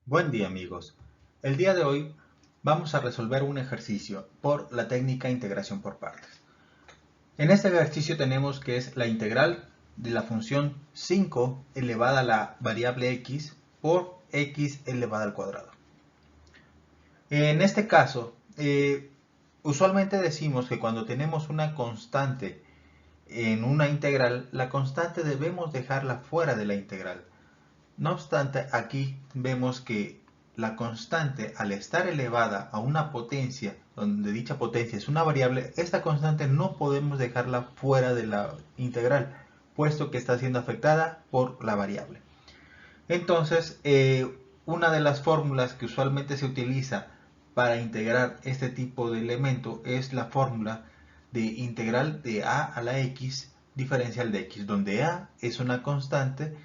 Buen día amigos. El día de hoy vamos a resolver un ejercicio por la técnica integración por partes. En este ejercicio tenemos que es la integral de la función 5 elevada a la variable x por x elevada al cuadrado. En este caso, usualmente decimos que cuando tenemos una constante en una integral, la constante debemos dejarla fuera de la integral. No obstante, aquí vemos que la constante, al estar elevada a una potencia, donde dicha potencia es una variable, esta constante no podemos dejarla fuera de la integral, puesto que está siendo afectada por la variable. Entonces, una de las fórmulas que usualmente se utiliza para integrar este tipo de elemento es la fórmula de integral de a a la x diferencial de x, donde a es una constante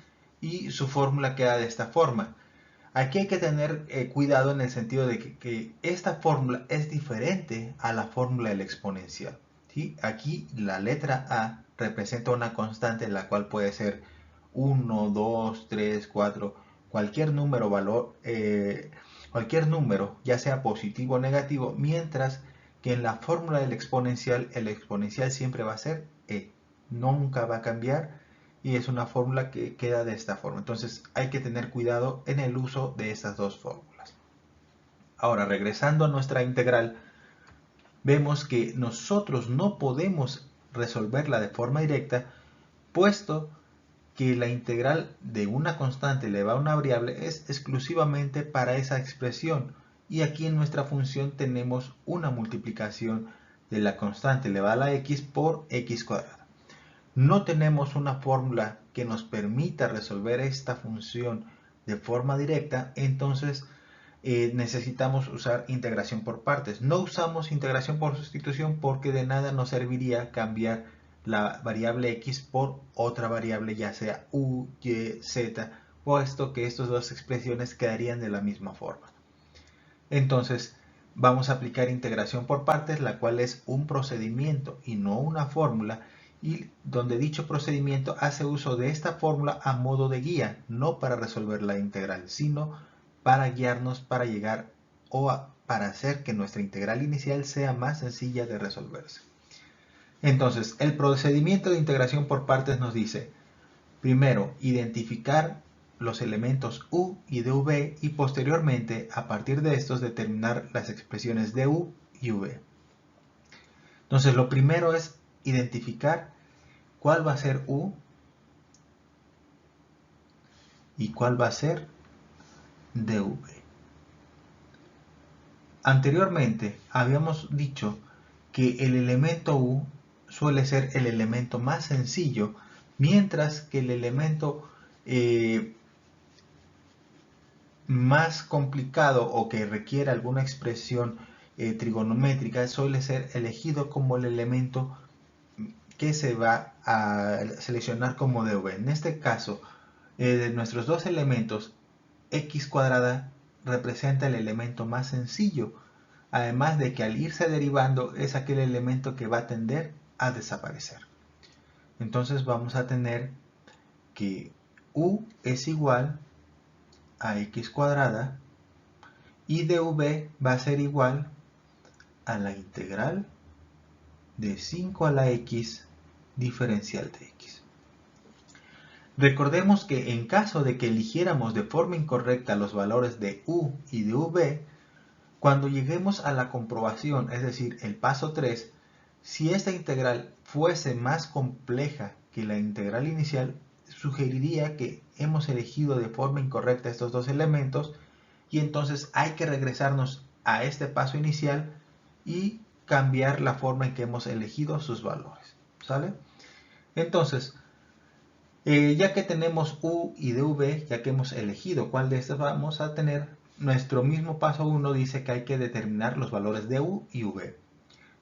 y su fórmula queda de esta forma. Aquí hay que tener cuidado en el sentido de que esta fórmula es diferente a la fórmula del exponencial, ¿sí? Aquí la letra a representa una constante la cual puede ser 1, 2, 3, 4, cualquier número cualquier número, ya sea positivo o negativo, mientras que en la fórmula del exponencial, el exponencial siempre va a ser e, nunca va a cambiar y es una fórmula que queda de esta forma. Entonces hay que tener cuidado en el uso de estas dos fórmulas. Ahora, regresando a nuestra integral, vemos que nosotros no podemos resolverla de forma directa, puesto que la integral de una constante elevada a una variable es exclusivamente para esa expresión. Y aquí en nuestra función tenemos una multiplicación de la constante elevada a la x por x cuadrada. No tenemos una fórmula que nos permita resolver esta función de forma directa, entonces necesitamos usar integración por partes. No usamos integración por sustitución porque de nada nos serviría cambiar la variable x por otra variable, ya sea u, y, z, puesto que estas dos expresiones quedarían de la misma forma. Entonces, vamos a aplicar integración por partes, la cual es un procedimiento y no una fórmula, y donde dicho procedimiento hace uso de esta fórmula a modo de guía, no para resolver la integral, sino para guiarnos para llegar para hacer que nuestra integral inicial sea más sencilla de resolverse. Entonces, el procedimiento de integración por partes nos dice, primero, identificar los elementos u y dv y posteriormente, a partir de estos, determinar las expresiones du y v. Entonces, lo primero es identificar cuál va a ser u y cuál va a ser dv. Anteriormente habíamos dicho que el elemento u suele ser el elemento más sencillo, mientras que el elemento más complicado o que requiere alguna expresión trigonométrica suele ser elegido como el elemento que se va a seleccionar como dv. En este caso, de nuestros dos elementos, x cuadrada representa el elemento más sencillo, además de que al irse derivando es aquel elemento que va a tender a desaparecer. Entonces vamos a tener que u es igual a x cuadrada y dv va a ser igual a la integral de 5 a la x diferencial de x. Recordemos que en caso de que eligiéramos de forma incorrecta los valores de u y de v, cuando lleguemos a la comprobación, es decir, el paso 3, si esta integral fuese más compleja que la integral inicial, sugeriría que hemos elegido de forma incorrecta estos dos elementos y entonces hay que regresarnos a este paso inicial y cambiar la forma en que hemos elegido sus valores. ¿Sale? Entonces, ya que tenemos u y dv, ya que hemos elegido cuál de estos vamos a tener, nuestro mismo paso 1 dice que hay que determinar los valores de u y v.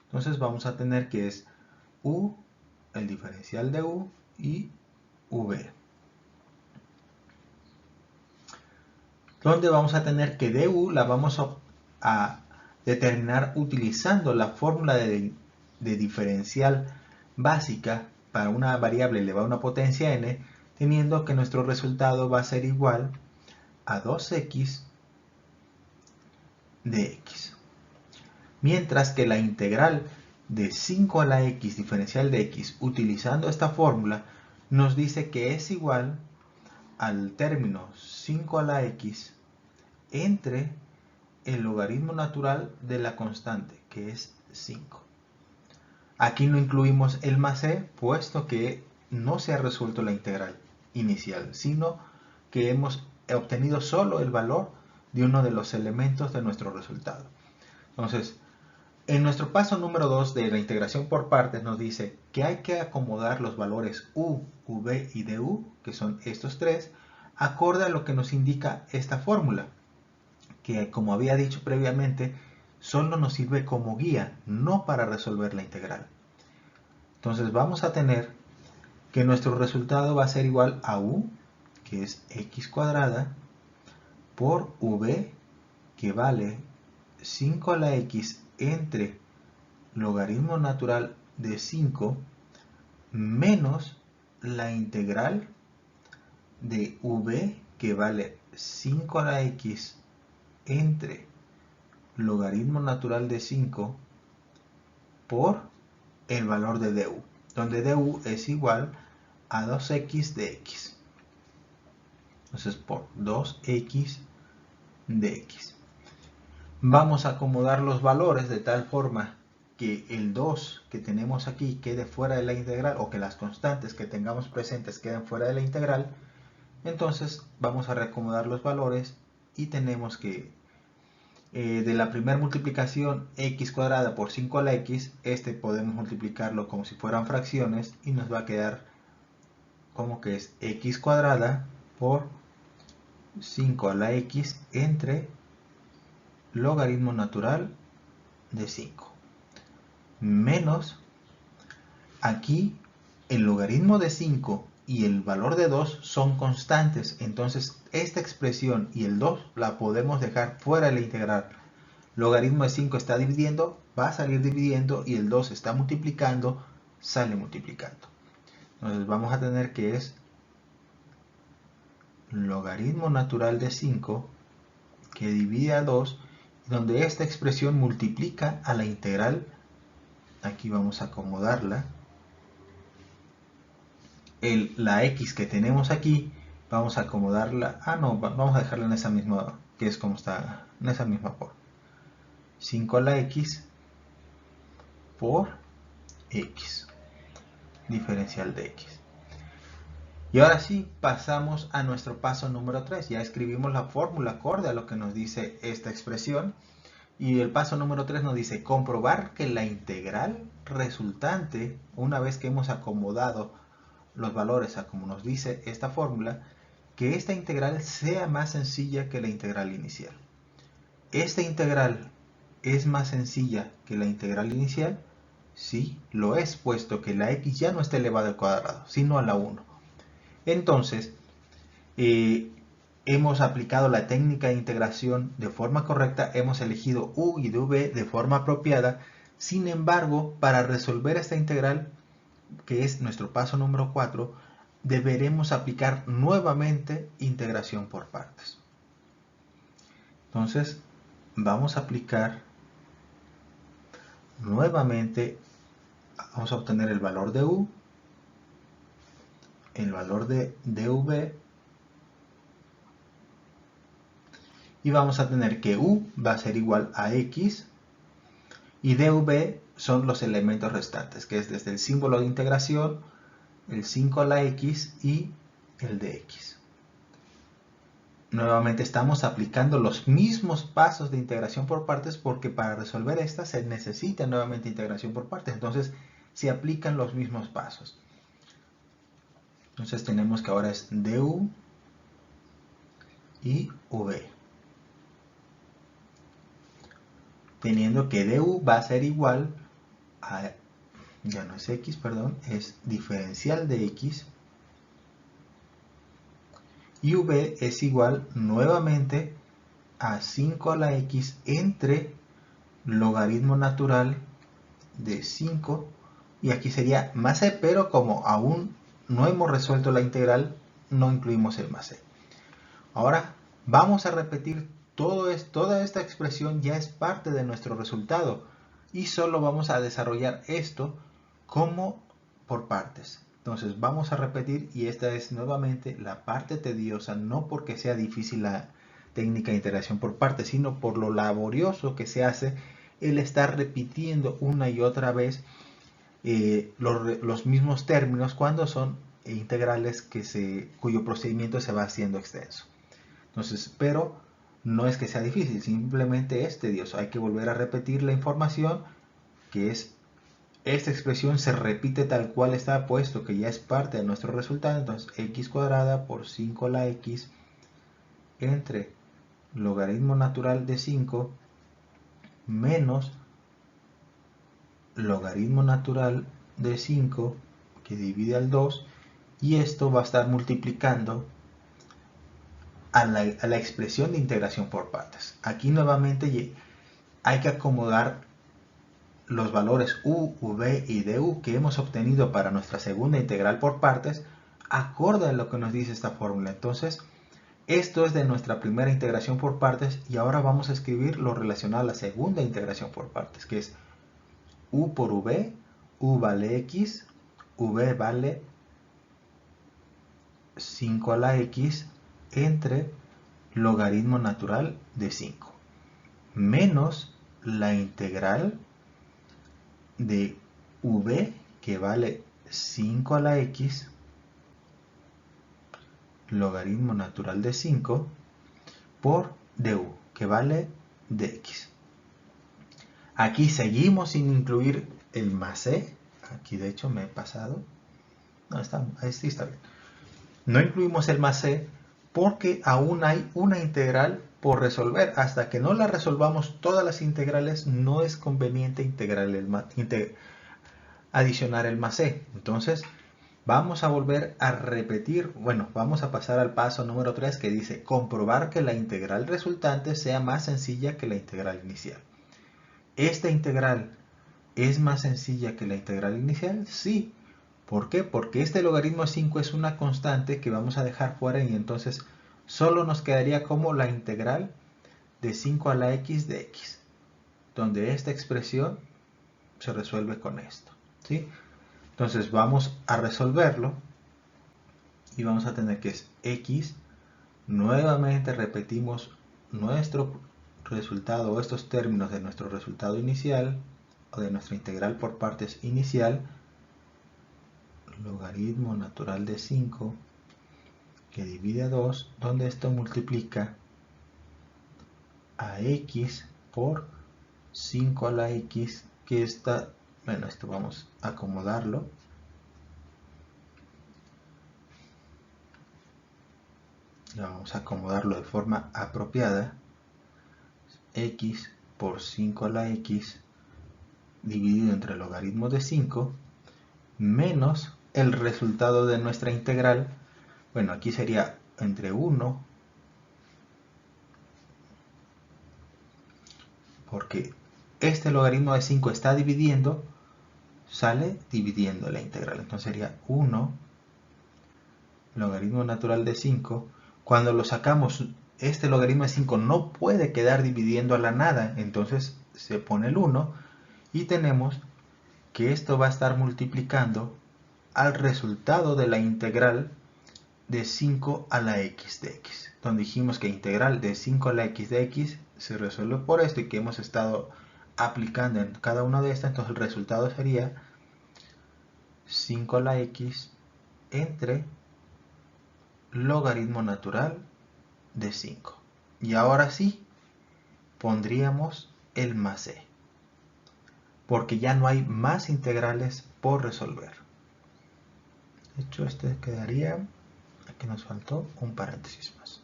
Entonces vamos a tener que es u, el diferencial de u y v. Donde vamos a tener que du la vamos a determinar utilizando la fórmula de diferencial básica para una variable elevada a una potencia n, teniendo que nuestro resultado va a ser igual a 2x de x. Mientras que la integral de 5 a la x diferencial de x utilizando esta fórmula nos dice que es igual al término 5 a la x entre el logaritmo natural de la constante, que es 5. Aquí no incluimos el más c, puesto que no se ha resuelto la integral inicial, sino que hemos obtenido solo el valor de uno de los elementos de nuestro resultado. Entonces, en nuestro paso número 2 de la integración por partes nos dice que hay que acomodar los valores u, v y du, que son estos tres, acorde a lo que nos indica esta fórmula, que como había dicho previamente, solo nos sirve como guía, no para resolver la integral. Entonces vamos a tener que nuestro resultado va a ser igual a u, que es x cuadrada, por v, que vale 5 a la x entre logaritmo natural de 5 menos la integral de v, que vale 5 a la x entre logaritmo natural de 5 por el valor de du, donde du es igual a 2x de x. Entonces por 2x de x. Vamos a acomodar los valores de tal forma que el 2 que tenemos aquí quede fuera de la integral, o que las constantes que tengamos presentes queden fuera de la integral. Entonces vamos a reacomodar los valores y tenemos que de la primera multiplicación x cuadrada por 5 a la x, podemos multiplicarlo como si fueran fracciones y nos va a quedar como que es x cuadrada por 5 a la x entre logaritmo natural de 5 menos, aquí el logaritmo de 5 y el valor de 2 son constantes, entonces esta expresión y el 2 la podemos dejar fuera de la integral. Logaritmo de 5 está dividiendo, va a salir dividiendo, y el 2 está multiplicando, sale multiplicando. Entonces vamos a tener que es logaritmo natural de 5 que divide a 2, donde esta expresión multiplica a la integral. Aquí vamos a acomodarla. La x que tenemos aquí, vamos a acomodarla. No, vamos a dejarla en esa misma, que es como está, en esa misma forma. 5 a la x por x, diferencial de x. Y ahora sí, pasamos a nuestro paso número 3. Ya escribimos la fórmula acorde a lo que nos dice esta expresión. Y el paso número 3 nos dice comprobar que la integral resultante, una vez que hemos acomodado los valores a como nos dice esta fórmula, que esta integral sea más sencilla que la integral inicial. ¿Esta integral es más sencilla que la integral inicial? Sí, lo es, puesto que la x ya no está elevada al cuadrado, sino a la 1. Entonces, hemos aplicado la técnica de integración de forma correcta, hemos elegido u y v de forma apropiada. Sin embargo, para resolver esta integral, que es nuestro paso número 4, deberemos aplicar nuevamente integración por partes. Entonces, vamos a aplicar nuevamente, vamos a obtener el valor de u, el valor de dv, y vamos a tener que u va a ser igual a x y dv son los elementos restantes, que es desde el símbolo de integración, el 5 a la x y el dx. Nuevamente estamos aplicando los mismos pasos de integración por partes, porque para resolver esta se necesita nuevamente integración por partes. Entonces se aplican los mismos pasos. Entonces tenemos que ahora es du y v. Teniendo que du va a ser igual a, ya no es x, perdón, es diferencial de x. Y v es igual nuevamente a 5 a la x entre logaritmo natural de 5. Y aquí sería más c, pero como aún no hemos resuelto la integral, no incluimos el más c. Ahora vamos a repetir toda esta expresión ya es parte de nuestro resultado y solo vamos a desarrollar esto como por partes. Entonces vamos a repetir, y esta es nuevamente la parte tediosa, no porque sea difícil la técnica de integración por partes, sino por lo laborioso que se hace el estar repitiendo una y otra vez los mismos términos cuando son integrales cuyo procedimiento se va haciendo extenso. Entonces, pero no es que sea difícil, simplemente es tedioso. Hay que volver a repetir la información, que es esta expresión se repite tal cual está puesto, que ya es parte de nuestro resultado. Entonces, x cuadrada por 5 a la x entre logaritmo natural de 5 menos logaritmo natural de 5 que divide al 2, y esto va a estar multiplicando a la expresión de integración por partes. Aquí nuevamente hay que acomodar los valores u, v y du que hemos obtenido para nuestra segunda integral por partes acorde a lo que nos dice esta fórmula. Entonces, esto es de nuestra primera integración por partes, y ahora vamos a escribir lo relacionado a la segunda integración por partes, que es u por v, u vale x, v vale 5 a la x entre logaritmo natural de 5 menos la integral de v, que vale 5 a la x logaritmo natural de 5 por du, que vale dx. Aquí seguimos sin incluir el más c. Aquí de hecho me he pasado. No, sí está bien. No incluimos el más c porque aún hay una integral por resolver. Hasta que no la resolvamos todas las integrales, no es conveniente adicionar el más c. Entonces, vamos a volver a repetir, vamos a pasar al paso número 3, que dice comprobar que la integral resultante sea más sencilla que la integral inicial. ¿Esta integral es más sencilla que la integral inicial? Sí. ¿Por qué? Porque este logaritmo de 5 es una constante que vamos a dejar fuera, y entonces solo nos quedaría como la integral de 5 a la x de x, donde esta expresión se resuelve con esto, ¿sí? Entonces vamos a resolverlo y vamos a tener que es x, nuevamente repetimos nuestro resultado o estos términos de nuestro resultado inicial o de nuestra integral por partes inicial, logaritmo natural de 5 que divide a 2, donde esto multiplica a x por 5 a la x, que está, esto vamos a acomodarlo. Vamos a acomodarlo de forma apropiada. X por 5 a la x dividido entre logaritmo de 5 menos el resultado de nuestra integral. Aquí sería entre 1, porque este logaritmo de 5 está dividiendo, sale dividiendo la integral. Entonces sería 1 logaritmo natural de 5. Cuando lo sacamos, este logaritmo de 5 no puede quedar dividiendo a la nada, entonces se pone el 1 y tenemos que esto va a estar multiplicando al resultado de la integral de 5 a la x de x, donde dijimos que integral de 5 a la x de x se resuelve por esto y que hemos estado aplicando en cada una de estas. Entonces el resultado sería 5 a la x entre logaritmo natural de 5. Y ahora sí pondríamos el más c, porque ya no hay más integrales por resolver. De hecho, este quedaría, aquí nos faltó un paréntesis más.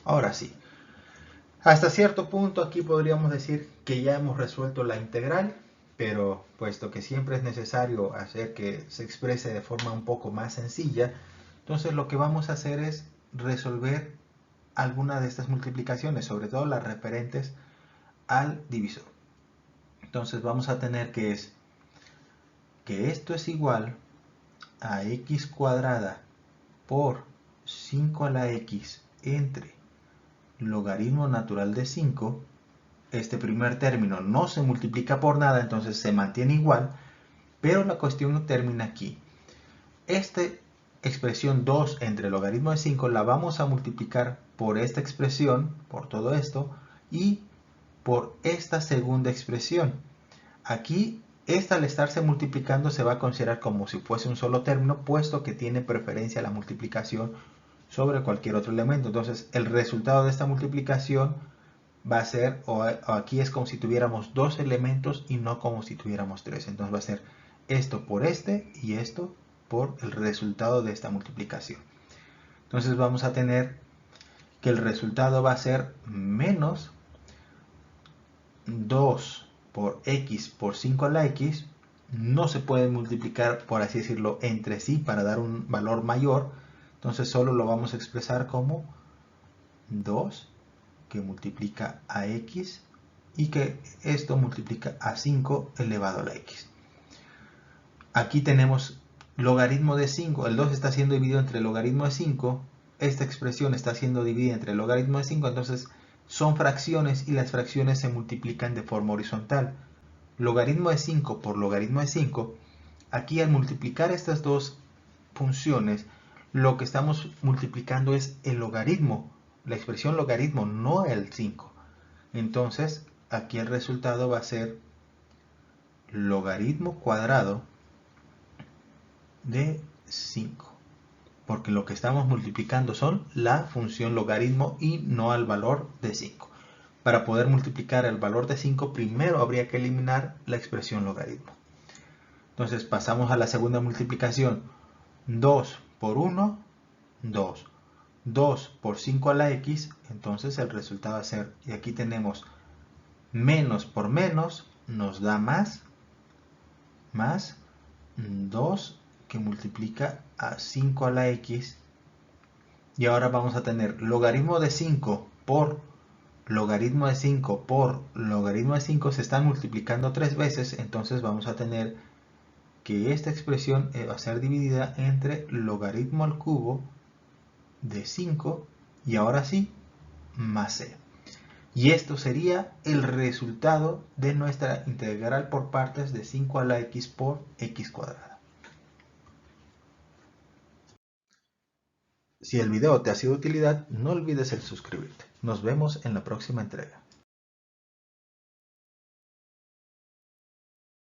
Ahora sí, hasta cierto punto aquí podríamos decir que ya hemos resuelto la integral, pero puesto que siempre es necesario hacer que se exprese de forma un poco más sencilla, entonces lo que vamos a hacer es resolver alguna de estas multiplicaciones, sobre todo las referentes al divisor. Entonces vamos a tener que esto es igual a x cuadrada por 5 a la x entre logaritmo natural de 5. Este primer término no se multiplica por nada, entonces se mantiene igual, pero la cuestión no termina aquí. Esta expresión 2 entre logaritmo de 5 la vamos a multiplicar por esta expresión, por todo esto, y por esta segunda expresión. Aquí, esta al estarse multiplicando se va a considerar como si fuese un solo término, puesto que tiene preferencia la multiplicación sobre cualquier otro elemento. Entonces, el resultado de esta multiplicación va a ser, o aquí es como si tuviéramos dos elementos y no como si tuviéramos tres. Entonces va a ser esto por este y esto por el resultado de esta multiplicación. Entonces vamos a tener que el resultado va a ser menos 2 por x por 5 a la x. No se puede multiplicar, por así decirlo, entre sí para dar un valor mayor. Entonces solo lo vamos a expresar como 2 que multiplica a x y que esto multiplica a 5 elevado a la x. Aquí tenemos logaritmo de 5, el 2 está siendo dividido entre el logaritmo de 5, esta expresión está siendo dividida entre el logaritmo de 5, entonces son fracciones y las fracciones se multiplican de forma horizontal. Logaritmo de 5 por logaritmo de 5, aquí al multiplicar estas dos funciones, lo que estamos multiplicando es el logaritmo, la expresión logaritmo, no el 5. Entonces, aquí el resultado va a ser logaritmo cuadrado de 5. Porque lo que estamos multiplicando son la función logaritmo y no al valor de 5. Para poder multiplicar el valor de 5, primero habría que eliminar la expresión logaritmo. Entonces pasamos a la segunda multiplicación. 2 por 1, 2. 2 por 5 a la x, entonces el resultado va a ser, y aquí tenemos menos por menos, nos da más 2 que multiplica a 5 a la x, y ahora vamos a tener logaritmo de 5 por logaritmo de 5 por logaritmo de 5 se están multiplicando 3 veces, entonces vamos a tener que esta expresión va a ser dividida entre logaritmo al cubo de 5 y ahora sí, más c. Y esto sería el resultado de nuestra integral por partes de 5 a la x por x cuadrada. Si el video te ha sido de utilidad, no olvides el suscribirte. Nos vemos en la próxima entrega.